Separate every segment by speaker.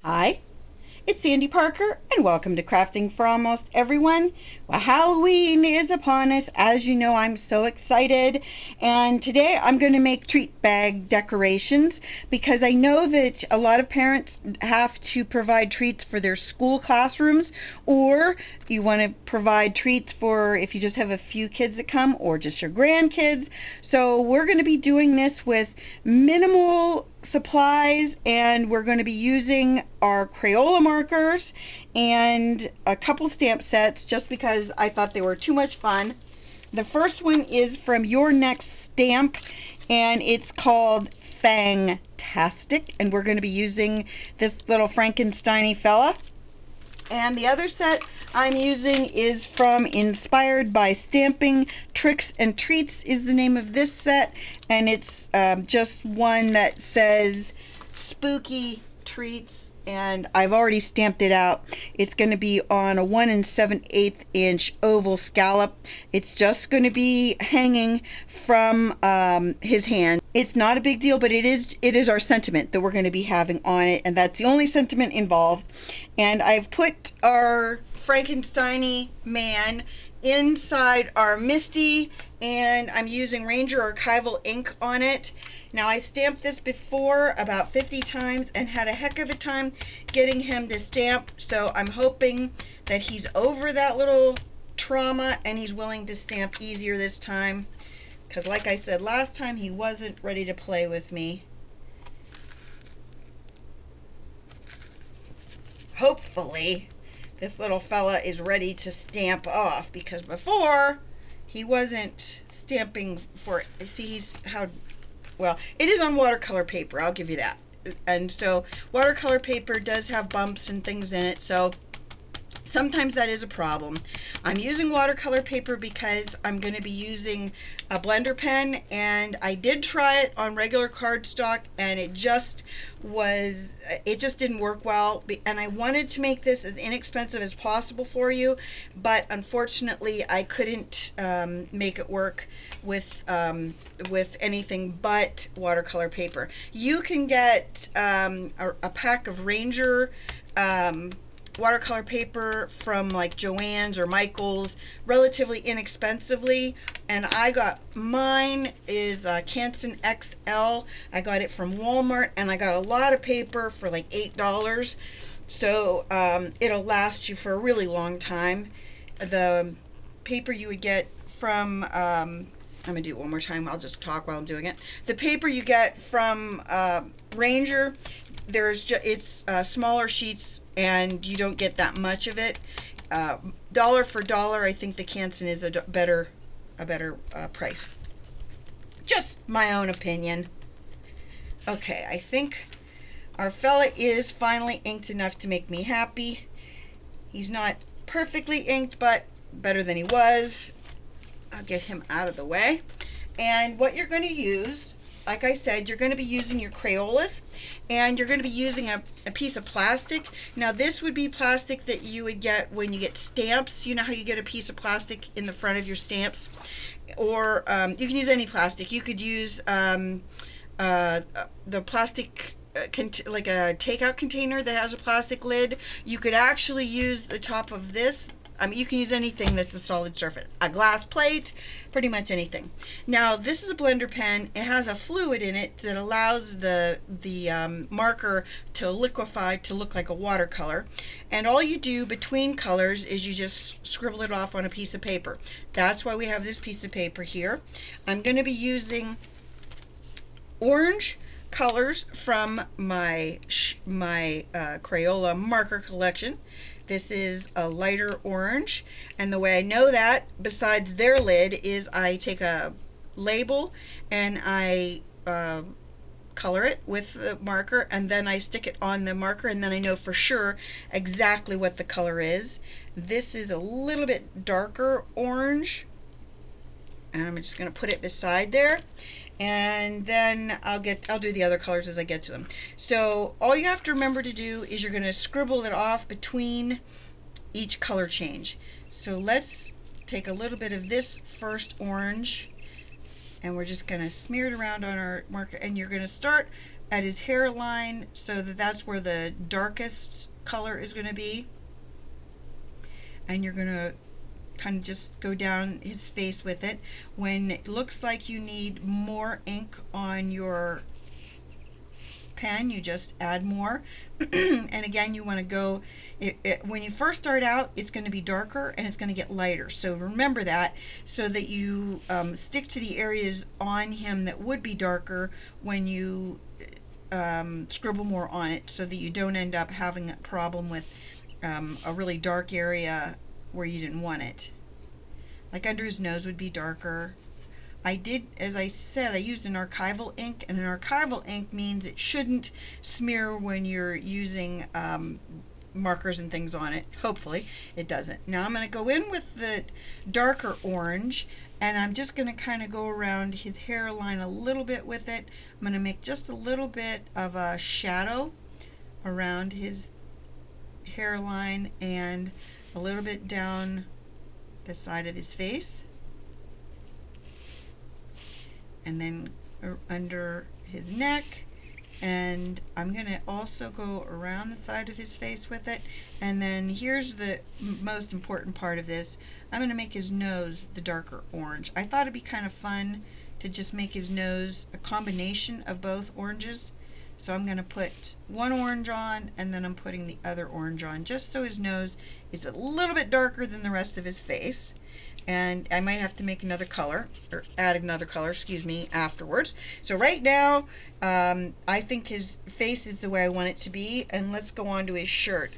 Speaker 1: Hi, it's Sandy Parker, and welcome to Crafting for Almost Everyone. Well, Halloween is upon us. As you know, I'm so excited, and today I'm going to make treat bag decorations because I know that a lot of parents have to provide treats for their school classrooms, or you want to provide treats for if you just have a few kids that come, or just your grandkids. So we're going to be doing this with minimal supplies, and we're going to be using our Crayola markers and a couple stamp sets just because I thought they were too much fun. The first one is from Your Next Stamp, and it's called Fangtastic, and we're going to be using this little Frankenstein fella. And the other set I'm using is from Inspired by Stamping. Tricks and Treats is the name of this set, and it's just one that says Spooky Treats, and I've already stamped it out. It's going to be on a 1 7/8 inch oval scallop. It's just going to be hanging from his hand. It's not a big deal, but it is our sentiment that we're going to be having on it, and that's the only sentiment involved. And I've put our Frankenstein man inside our Misti, and I'm using Ranger Archival ink on it. Now, I stamped this before about 50 times and had a heck of a time getting him to stamp, so I'm hoping that he's over that little trauma and he's willing to stamp easier this time. Because like I said last time, he wasn't ready to play with me. Hopefully, this little fella is ready to stamp off, because before, he wasn't stamping for, see, well, it is on watercolor paper, I'll give you that. And so, watercolor paper does have bumps and things in it, so sometimes that is a problem. I'm using watercolor paper because I'm going to be using a blender pen, and I did try it on regular cardstock, and it just didn't work well, and I wanted to make this as inexpensive as possible for you, but unfortunately I couldn't make it work with anything but watercolor paper. You can get a pack of Ranger watercolor paper from like Joann's or Michael's relatively inexpensively, and I got mine is Canson XL. I got it from Walmart, and I got a lot of paper for like $8, so it'll last you for a really long time. The paper you would get from I'm gonna do it one more time. I'll just talk while I'm doing it. The paper you get from Ranger, it's smaller sheets, and you don't get that much of it. Dollar for dollar, I think the Canson is a better price. Just my own opinion. Okay, I think our fella is finally inked enough to make me happy. He's not perfectly inked, but better than he was. I'll get him out of the way. And what you're going to use, like I said, you're going to be using your Crayolas, and you're going to be using a piece of plastic. Now, this would be plastic that you would get when you get stamps. You know how you get a piece of plastic in the front of your stamps? Or you can use any plastic. You could use the plastic, like a takeout container that has a plastic lid. You could actually use the top of this. You can use anything that's a solid surface. A glass plate, pretty much anything. Now, this is a blender pen. It has a fluid in it that allows the marker to liquefy to look like a watercolor. And all you do between colors is you just scribble it off on a piece of paper. That's why we have this piece of paper here. I'm going to be using orange colors from my Crayola marker collection. This is a lighter orange, and the way I know that, besides their lid, is I take a label and I color it with the marker, and then I stick it on the marker, and then I know for sure exactly what the color is. This is a little bit darker orange, and I'm just going to put it beside there. And then I'll do the other colors as I get to them. So all you have to remember to do is you're going to scribble it off between each color change. So let's take a little bit of this first orange, and we're just going to smear it around on our marker, and you're going to start at his hairline so that that's where the darkest color is going to be. And you're going to kind of just go down his face with it. When it looks like you need more ink on your pen, you just add more. And again, you want to go, when you first start out, it's going to be darker and it's going to get lighter. So remember that, so that you stick to the areas on him that would be darker when you scribble more on it, so that you don't end up having a problem with a really dark area where you didn't want it. Like under his nose would be darker. I did, as I said, I used an archival ink, and an archival ink means it shouldn't smear when you're using markers and things on it. Hopefully it doesn't. Now I'm going to go in with the darker orange, and I'm just going to kind of go around his hairline a little bit with it. I'm going to make just a little bit of a shadow around his hairline and a little bit down the side of his face, and then under his neck, and I'm going to also go around the side of his face with it. And then here's the most important part of this. I'm going to make his nose the darker orange. I thought it'd be kind of fun to just make his nose a combination of both oranges. So I'm going to put one orange on, and then I'm putting the other orange on, just so his nose is a little bit darker than the rest of his face. And I might have to make another color, or add another color, excuse me, afterwards. So right now, I think his face is the way I want it to be, and let's go on to his shirt.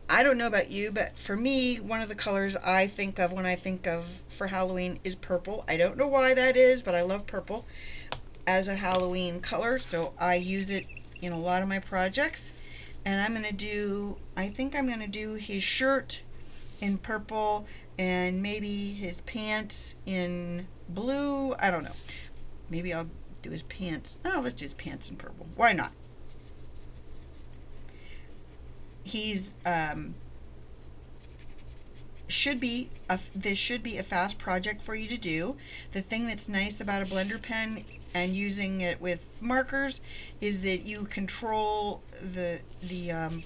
Speaker 1: I don't know about you, but for me, one of the colors I think of when I think of for Halloween is purple. I don't know why that is, but I love purple as a Halloween color, so I use it in a lot of my projects. And I'm going to do, I think I'm going to do his shirt in purple, and maybe his pants in blue. I don't know. Maybe I'll do his pants. Oh, let's do his pants in purple. Why not? He's this should be a fast project for you to do. The thing that's nice about a blender pen and using it with markers is that you control the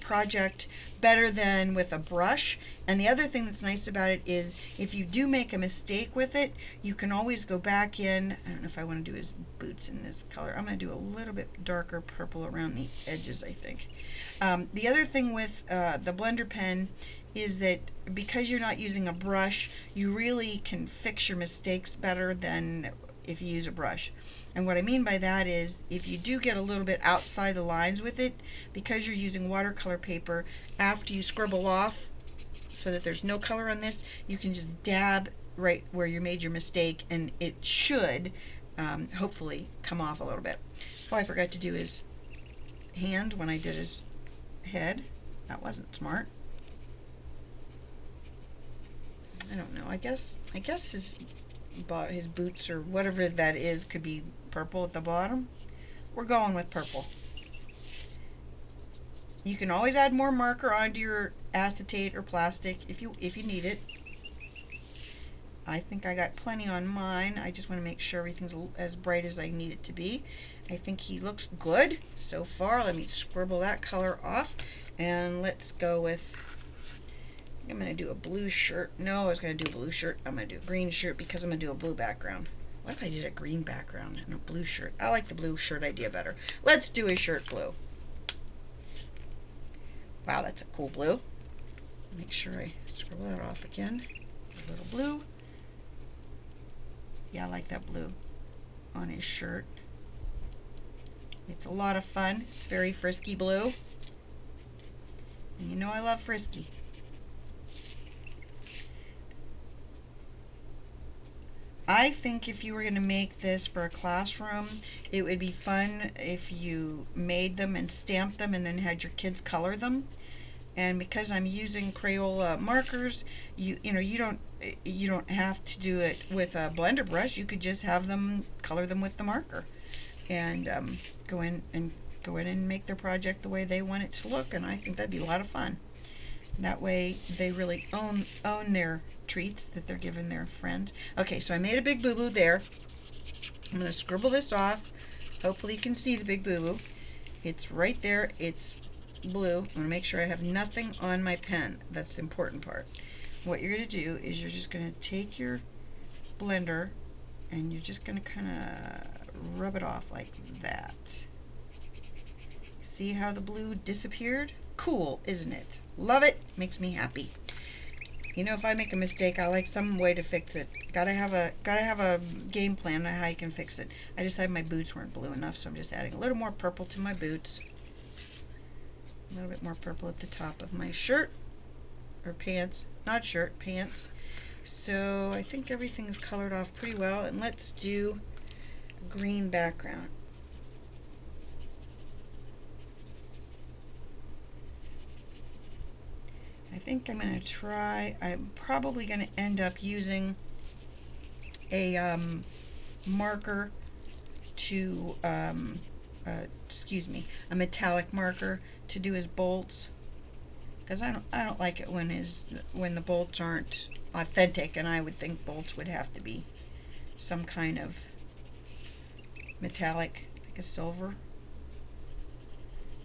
Speaker 1: project better than with a brush. And the other thing that's nice about it is if you do make a mistake with it, you can always go back in. I don't know if I want to do his boots in this color. I'm going to do a little bit darker purple around the edges, I think. The other thing with the blender pen is that because you're not using a brush, you really can fix your mistakes better than if you use a brush. And what I mean by that is, if you do get a little bit outside the lines with it, because you're using watercolor paper, after you scribble off so that there's no color on this, you can just dab right where you made your mistake, and it should hopefully come off a little bit. Oh, I forgot to do his hand when I did his head. That wasn't smart. I don't know. I guess his boots or whatever that is could be purple at the bottom. We're going with purple. You can always add more marker onto your acetate or plastic if you need it. I think I got plenty on mine. I just want to make sure everything's as bright as I need it to be. I think he looks good so far. Let me scribble that color off, and let's go with, I'm going to do a blue shirt. No, I was going to do a blue shirt. I'm going to do a green shirt because I'm going to do a blue background. What if I did a green background and a blue shirt? I like the blue shirt idea better. Let's do a shirt blue. Wow, that's a cool blue. Make sure I scribble that off again. A little blue. Yeah, I like that blue on his shirt. It's a lot of fun. It's very frisky blue. And you know I love frisky. I think if you were going to make this for a classroom, it would be fun if you made them and stamped them and then had your kids color them. And because I'm using Crayola markers, you don't have to do it with a blender brush. You could just have them color them with the marker, and go in and make their project the way they want it to look. And I think that'd be a lot of fun. That way they really own their treats that they're giving their friends. Okay, so I made a big boo-boo there. I'm going to scribble this off. Hopefully you can see the big boo-boo. It's right there. It's blue. I'm going to make sure I have nothing on my pen. That's the important part. What you're going to do is you're just going to take your blender and you're just going to kind of rub it off like that. See how the blue disappeared? Cool, isn't it? Love it. Makes me happy. You know, if I make a mistake, I like some way to fix it. Gotta have a game plan on how you can fix it. I decided my boots weren't blue enough, so I'm just adding a little more purple to my boots. A little bit more purple at the top of my shirt or pants. Not shirt, pants. So I think everything's colored off pretty well, and let's do a green background. I think I'm going to try, I'm probably going to end up using a marker to, excuse me, a metallic marker to do his bolts, because I don't like it when the bolts aren't authentic, and I would think bolts would have to be some kind of metallic, like a silver.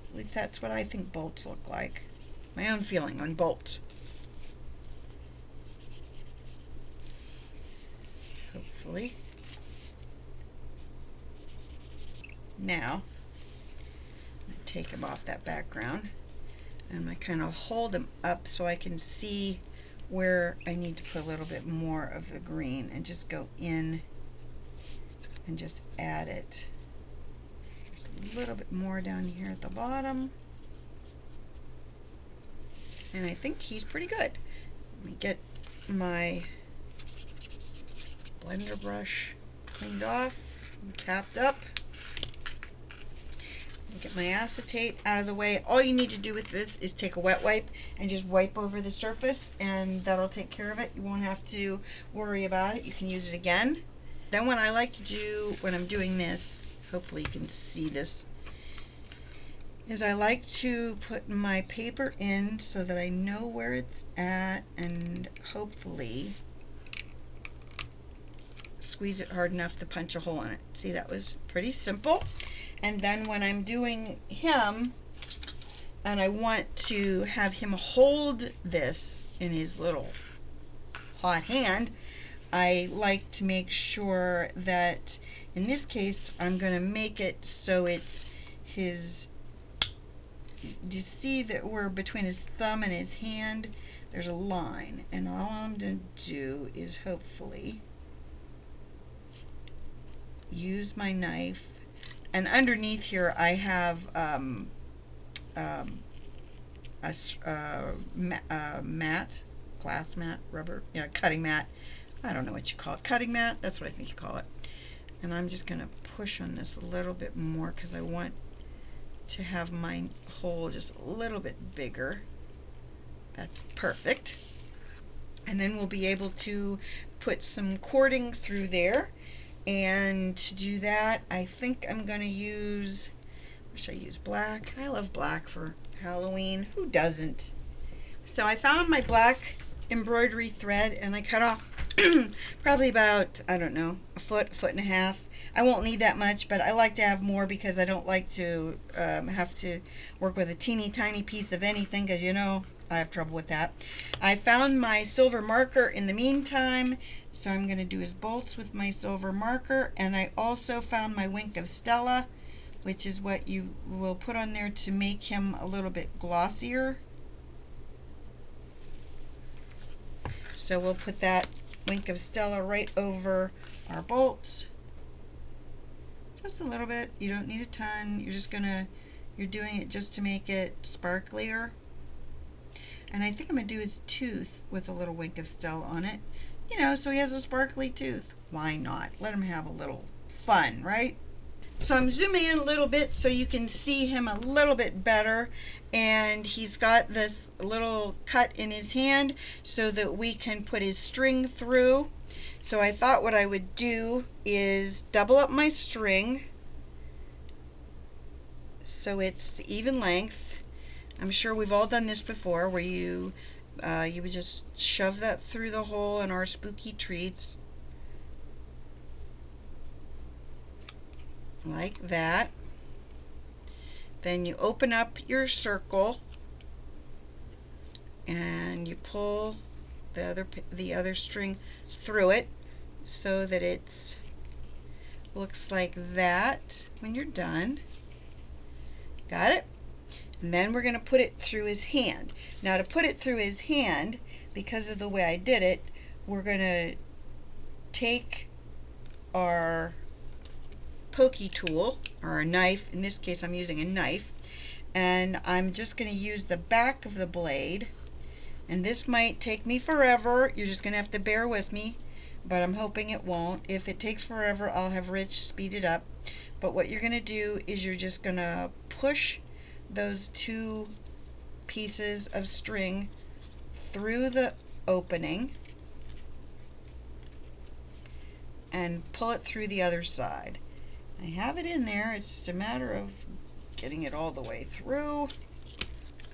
Speaker 1: At least that's what I think bolts look like. My own feeling on bolts. Hopefully. Now, I'm going to take him off that background, and I kind of hold him up so I can see where I need to put a little bit more of the green, and just go in and just add it. Just a little bit more down here at the bottom. And I think he's pretty good. Let me get my blender brush cleaned off and tapped up. Get my acetate out of the way. All you need to do with this is take a wet wipe and just wipe over the surface, and that'll take care of it. You won't have to worry about it. You can use it again. Then what I like to do when I'm doing this, hopefully you can see this, is I like to put my paper in so that I know where it's at, and hopefully squeeze it hard enough to punch a hole in it. See, that was pretty simple. And then when I'm doing him, and I want to have him hold this in his little hot hand, I like to make sure that, in this case, I'm going to make it so it's his, you see that we're between his thumb and his hand, there's a line, and all I'm going to do is hopefully use my knife, and underneath here I have mat, glass mat, rubber, cutting mat, I don't know what you call it, cutting mat, that's what I think you call it. And I'm just going to push on this a little bit more because I want to have my hole just a little bit bigger. That's perfect. And then we'll be able to put some cording through there. And to do that, I think I'm going to use, what should I use, black? I love black for Halloween. Who doesn't? So I found my black embroidery thread, and I cut off probably about, I don't know, a foot and a half. I won't need that much, but I like to have more because I don't like to have to work with a teeny tiny piece of anything, because you know I have trouble with that. I found my silver marker in the meantime, so I'm going to do his bolts with my silver marker, and I also found my Wink of Stella, which is what you will put on there to make him a little bit glossier. So we'll put that Wink of Stella right over our bolts. Just a little bit. You don't need a ton. You're doing it just to make it sparklier. And I think I'm going to do his tooth with a little Wink of Stella on it. You know, so he has a sparkly tooth. Why not? Let him have a little fun, right? So I'm zooming in a little bit so you can see him a little bit better, and he's got this little cut in his hand so that we can put his string through. So I thought what I would do is double up my string so it's the even length. I'm sure we've all done this before, where you would just shove that through the hole in our spooky treats. Like that. Then you open up your circle and you pull the other string through it so that it looks like that when you're done. Got it? And then we're going to put it through his hand. Now to put it through his hand, because of the way I did it, we're going to take our pokey tool, or a knife. In this case I'm using a knife, and I'm just going to use the back of the blade. And this might take me forever. You're just going to have to bear with me, but I'm hoping it won't. If it takes forever, I'll have Rich speed it up. But what you're going to do is you're just going to push those two pieces of string through the opening and pull it through the other side. I have it in there. It's just a matter of getting it all the way through.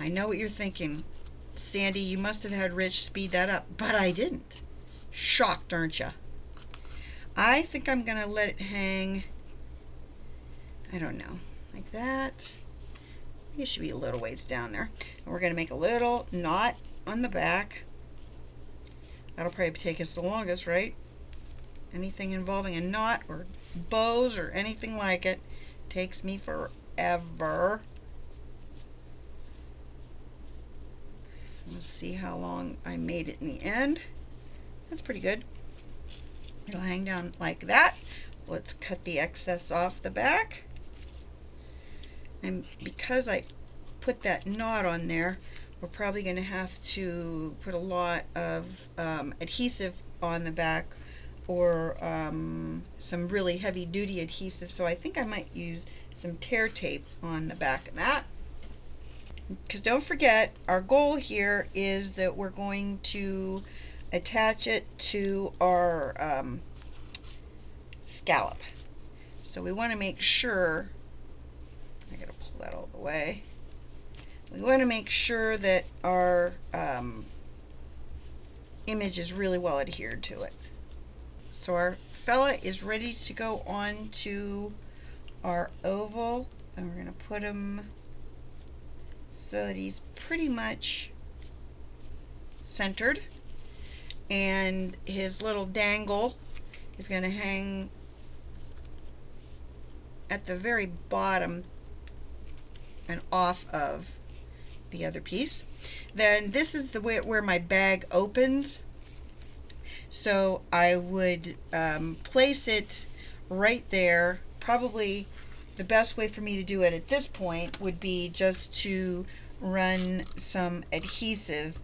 Speaker 1: I know what you're thinking. Sandy, you must have had Rich speed that up, but I didn't. Shocked, aren't you? I think I'm going to let it hang, I don't know, like that. I think it should be a little ways down there. And we're going to make a little knot on the back. That'll probably take us the longest, right? Anything involving a knot or bows or anything like it takes me forever. We'll see how long I made it in the end. That's pretty good. It'll hang down like that. Let's cut the excess off the back. And because I put that knot on there, we're probably going to have to put a lot of adhesive on the back, or some really heavy duty adhesive. So I think I might use some tear tape on the back of that. Because don't forget, our goal here is that we're going to attach it to our scallop. So we want to make sure, I gotta pull that all the way. We want to make sure that our image is really well adhered to it. So our fella is ready to go on to our oval, and we're going to put him so that he's pretty much centered, and his little dangle is going to hang at the very bottom and off of the other piece. Then this is the way where my bag opens, so I would place it right there. Probably the best way for me to do it at this point would be just to run some adhesive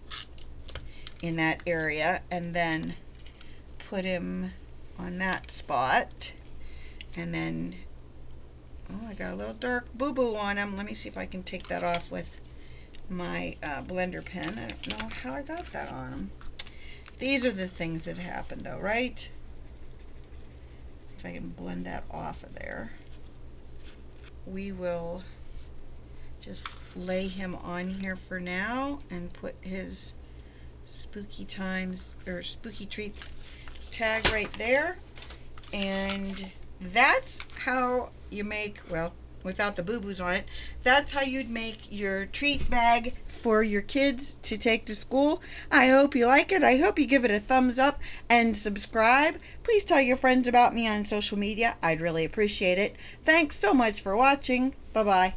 Speaker 1: in that area and then put him on that spot. And then, oh, I got a little dark boo-boo on him. Let me see if I can take that off with my blender pen. I don't know how I got that on him. These are the things that happen though, right? See if I can blend that off of there. We will just lay him on here for now and put his spooky times or spooky treats tag right there. And that's how you make, well, without the boo-boos on it, that's how you'd make your treat bag for your kids to take to school. I hope you like it. I hope you give it a thumbs up and subscribe. Please tell your friends about me on social media. I'd really appreciate it. Thanks so much for watching. Bye-bye.